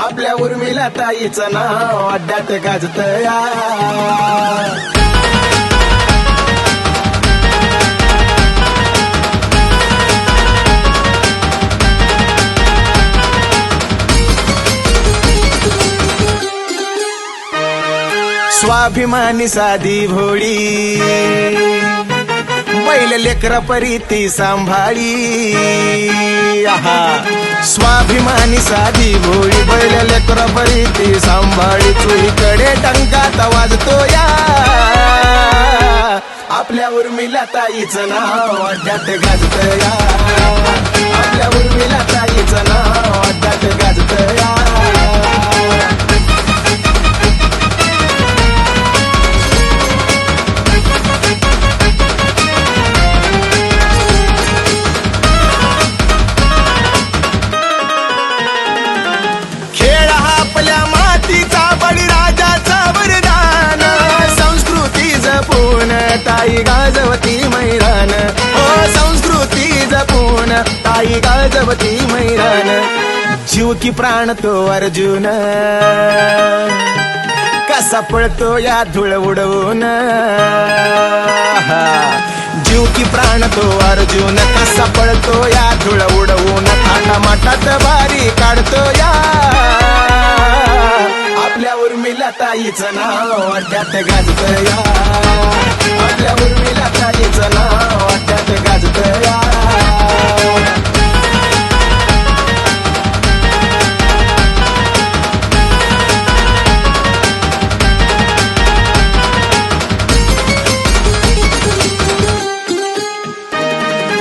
आपल्या उर्मिला ताईचं नाव अड्ड्यात गाजत या. स्वाभिमानी साधी भोळी बैल लेकरा परी ती सांभाळी. आहा स्वाभिमानी साधी भोळी बैल लेकरा परी ती सांभाळी. चोहीकडे टंकात वाजतो या आपल्या उर्मिला ताईचं नाव अड्ड्यात गाजत या. आपल्या उर्मिला ताईचं नाव अड्ड्यात गाजत या. ताई गाजवती मैदान हो संस्कृती जपून ताई गाजवती मैदान. जीव की प्राण तो अर्जुन कसा पळतो या धूळ उडवून. जीव की प्राण तो अर्जुन कसा पळतो या धूळ उडवून. थाटामाटात बारी काढतो या आपल्या उर्मिला ताईचं नाव अड्ड्यात गाजत या. आपल्या उर्मिला ताईचं नाव अड्ड्यात गाजत या.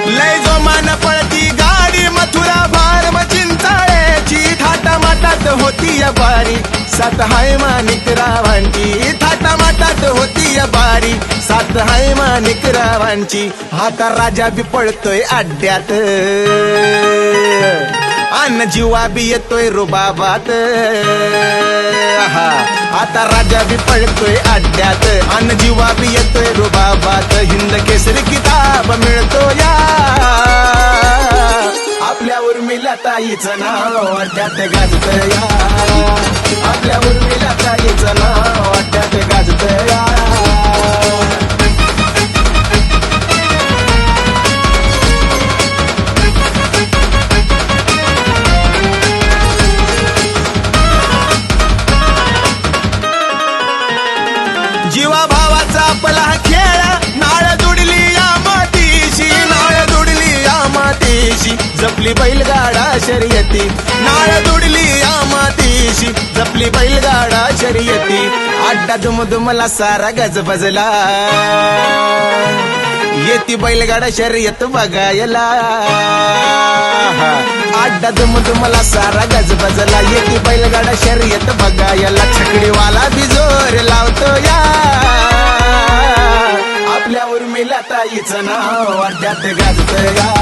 लय जोमान पळती गाडी मथुरा भारम चिंचाळ्याची. थाटामाटात होती या बारी सात हाय माणिक रावांची. थाटामाटात होती या बारी सात हाय माणिक रावांची. आता राजा बी पळतोय अड्ड्यात अन्न जीवा बी येतोय रुबाबात. आता राजा बी पळतोय अड्ड्यात अन्न जीवा बी येतोय रुबाबात. हिंद केसरी किताब मिळतो या आपल्या उर्मिला ताईचं नाव अड्ड्यात गाजत या. आपल्या उर्मिला ताईचं नाव अड्ड्यात गाजत या. जीवा भावाचा आपला खेळ नाळ जुडली या मातीशी. नाळ जुडली या मातीशी जपली बैलगाडा शर्यती. नाळ जुडली या मातीशी जपली बैलगाडा शर्यती. अड्डा दुमदुमला सारा गजबजला येती बैलगाडा शर्यत बघायला. अड्डा दुमदुमला सारा गजबजला येती बैलगाडा शर्यत बघायला. छकडीवाला बिजोर लावतो या आपल्या उर्मिला ताईचं नाव अड्ड्यात गाजत या.